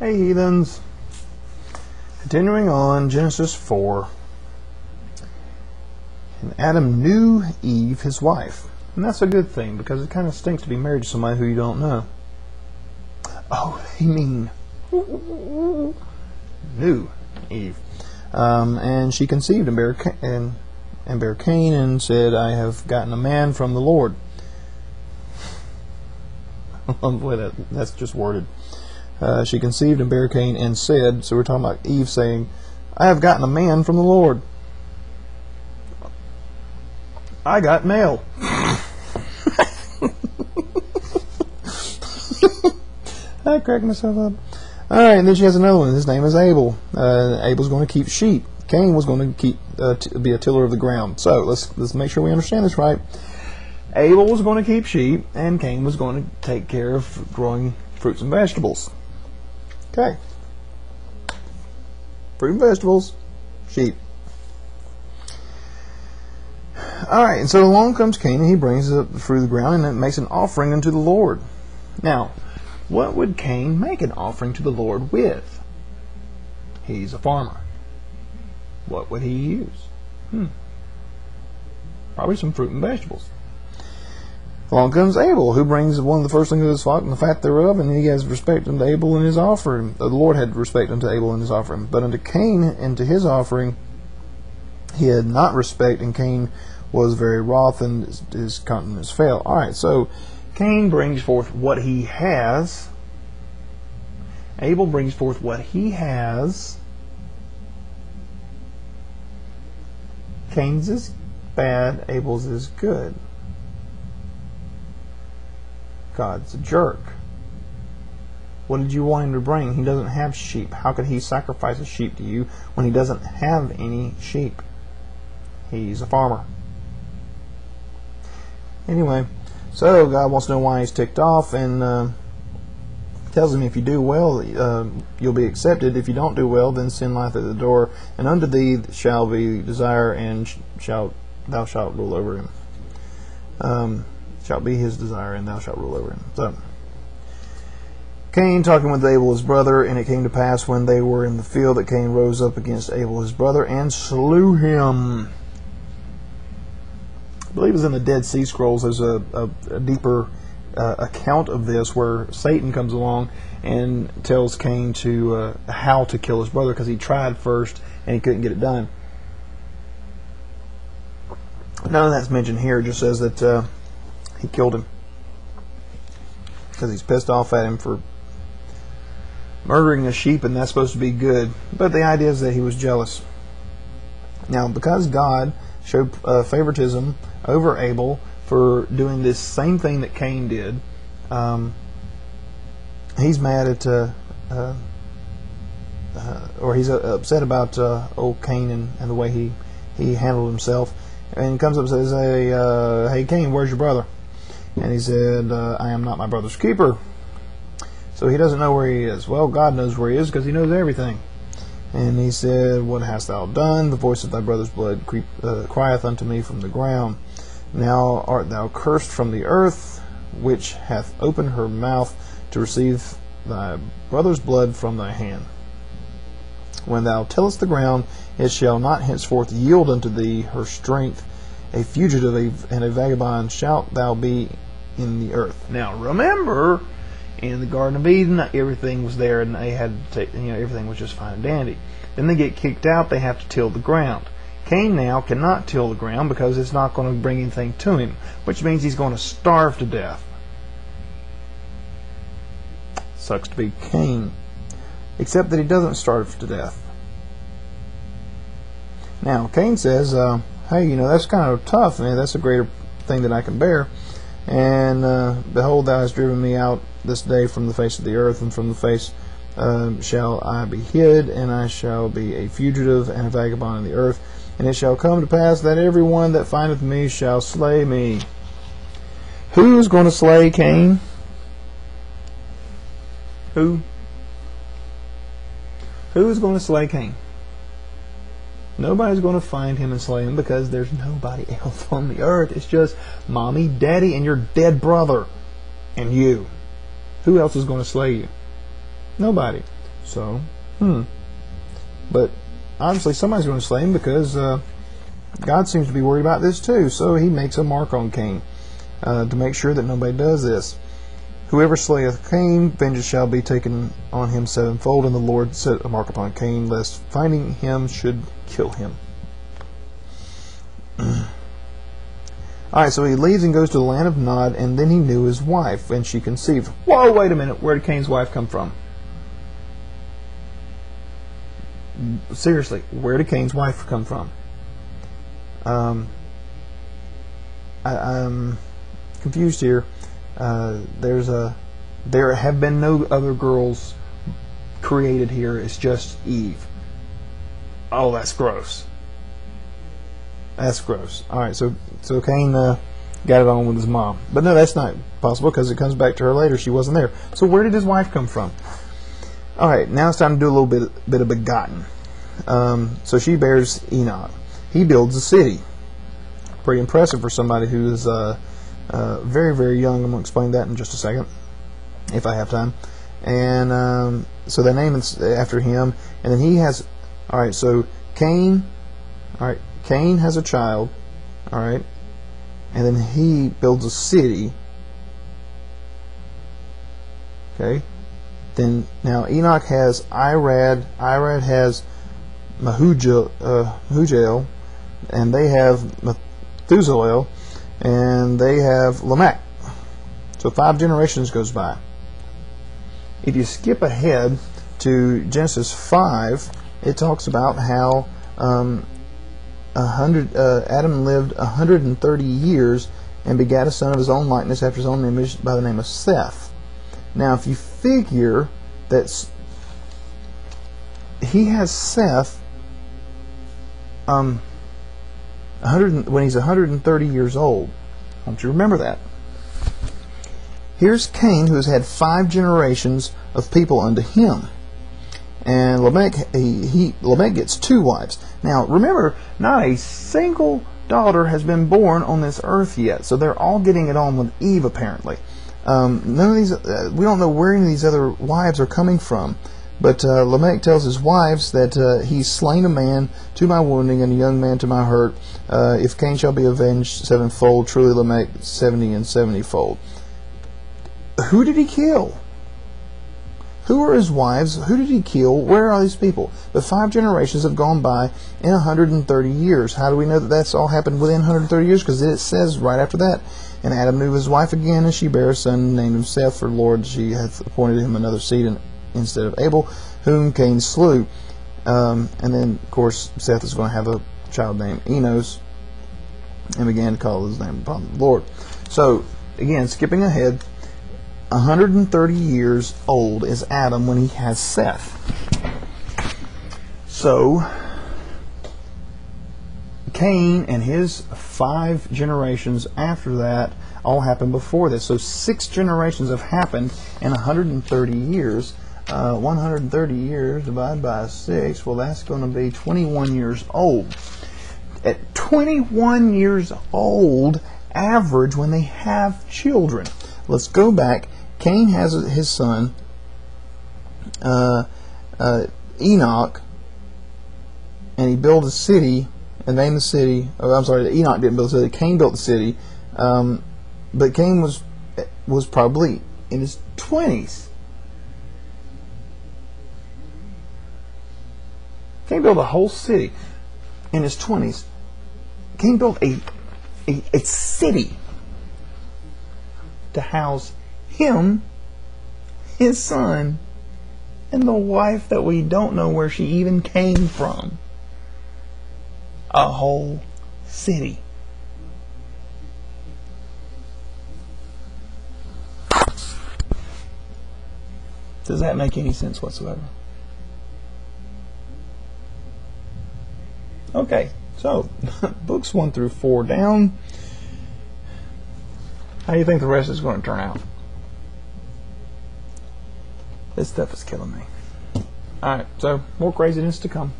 Hey, heathens. Continuing on, Genesis 4. And Adam knew Eve, his wife. And that's a good thing, because it kind of stinks to be married to somebody who you don't know. Oh, they mean knew Eve. And she conceived and bare Cain, and said, I have gotten a man from the Lord. That's just worded. She conceived and bare Cain and said, so we're talking about Eve saying, I have gotten a man from the Lord. I got mail. I cracked myself up. Alright, and then she has another one. His name is Abel. Abel's going to keep sheep. Cain was going to be a tiller of the ground. So let's make sure we understand this right. Abel was going to keep sheep, and Cain was going to take care of growing fruits and vegetables. Okay. Fruit and vegetables, sheep. Alright, and so along comes Cain, and he brings the fruit of the ground, and it makes an offering unto the Lord. Now, what would Cain make an offering to the Lord with? He's a farmer. What would he use? Probably some fruit and vegetables. Along comes Abel, who brings one of the first things of his flock and the fat thereof, and he has respect unto Abel and his offering. The Lord had respect unto Abel and his offering. But unto Cain and to his offering he had not respect, and Cain was very wroth, and his countenance fell. Alright, so Cain brings forth what he has. Abel brings forth what he has. Cain's is bad, Abel's is good. God's a jerk. What did you want him to bring? He doesn't have sheep. How could he sacrifice a sheep to you when he doesn't have any sheep? He's a farmer. Anyway, so God wants to know why he's ticked off, and tells him, if you do well, you'll be accepted. If you don't do well, then sin lieth at the door, and unto thee shall be desire, and thou shalt rule over him. Shall be his desire, and thou shalt rule over him. So, Cain talking with Abel his brother, and it came to pass when they were in the field that Cain rose up against Abel his brother and slew him. I believe it's in the Dead Sea Scrolls. There's a deeper account of this where Satan comes along and tells Cain to how to kill his brother, because he tried first and he couldn't get it done. None of that's mentioned here. It just says that he killed him because he's pissed off at him for murdering a sheep, and that's supposed to be good. But the idea is that he was jealous. Now, because God showed favoritism over Abel for doing this same thing that Cain did, he's mad at or he's upset about old Cain and the way he handled himself, and he comes up and says, hey Cain, where's your brother? And he said, I am not my brother's keeper. So he doesn't know where he is. Well, God knows where he is, because he knows everything. And he said, what hast thou done? The voice of thy brother's blood crieth unto me from the ground. Now art thou cursed from the earth, which hath opened her mouth to receive thy brother's blood from thy hand. When thou tillest the ground, it shall not henceforth yield unto thee her strength. A fugitive and a vagabond shalt thou be in the earth. Now remember, in the Garden of Eden, everything was there, and they had to take, everything was just fine and dandy. Then they get kicked out. They have to till the ground. Cain now cannot till the ground because it's not going to bring anything to him, which means he's going to starve to death. Sucks to be Cain, except that he doesn't starve to death. Now Cain says, hey, that's kind of tough. That's a greater thing that I can bear. And behold, thou hast driven me out this day from the face of the earth, and from the face shall I be hid, and I shall be a fugitive and a vagabond in the earth. And it shall come to pass that every one that findeth me shall slay me. Who's going to slay Cain? Who? Who's going to slay Cain? Nobody's going to find him and slay him, because there's nobody else on the earth. It's just mommy, daddy, and your dead brother. And you. Who else is going to slay you? Nobody. So, but obviously somebody's going to slay him, because God seems to be worried about this too. So he makes a mark on Cain to make sure that nobody does this. Whoever slayeth Cain, vengeance shall be taken on him sevenfold. And the Lord set a mark upon Cain, lest finding him should kill him. Alright, so he leaves and goes to the land of Nod, and then he knew his wife, and she conceived. Whoa, wait a minute, where did Cain's wife come from? Seriously, where did Cain's wife come from? I'm confused here. There have been no other girls created here. It's just Eve. Oh, that's gross. That's gross. All right, so Cain got it on with his mom, but no, that's not possible, because it comes back to her later. She wasn't there. So where did his wife come from? All right, now it's time to do a little bit of begotten. So she bears Enoch. He builds a city. Pretty impressive for somebody who is very, very young. I'm going to explain that in just a second, if I have time. And so they name it after him. And then he has, all right, so Cain, all right, Cain has a child, all right, and then he builds a city. Okay. Then now Enoch has Irad. Irad has Mahujael, and they have Methuselah, and they have Lamech. So 5 generations goes by. If you skip ahead to Genesis 5, it talks about how Adam lived 130 years and begat a son of his own likeness after his own image by the name of Seth. Now, if you figure that he has Seth when he's 130 years old, I want you to remember that. Here's Cain, who has had 5 generations of people unto him. And Lamech, Lamech gets 2 wives. Now, remember, not a single daughter has been born on this earth yet. So they're all getting it on with Eve, apparently. None of these, we don't know where any of these other wives are coming from. But Lamech tells his wives that he's slain a man to my wounding and a young man to my hurt. If Cain shall be avenged 7-fold, truly Lamech 70 and 70-fold. Who did he kill? Who are his wives? Who did he kill? Where are these people? The 5 generations have gone by in 130 years. How do we know that that's all happened within 130 years? Because it says right after that, and Adam knew his wife again, and she bare a son, and named him Seth, for Lord, she hath appointed him another seed instead of Abel, whom Cain slew. And then, of course, Seth is going to have a child named Enos, and began to call his name upon the Lord. So, again, skipping ahead, 130 years old is Adam when he has Seth. So, Cain and his 5 generations after that all happened before this. So 6 generations have happened in 130 years. 130 years divided by 6, well, that's going to be 21 years old. At 21 years old, average, when they have children. Let's go back. Cain has his son, Enoch, and he built a city, and named the city, Enoch didn't build the city, Cain built the city, but Cain was probably in his 20s. Cain built a whole city in his 20s. Cain built a city to house him, his son, and the wife that we don't know where she even came from. A whole city. Does that make any sense whatsoever? Okay, so books 1 through 4 down. How do you think the rest is going to turn out? This stuff is killing me. Alright, so more craziness to come.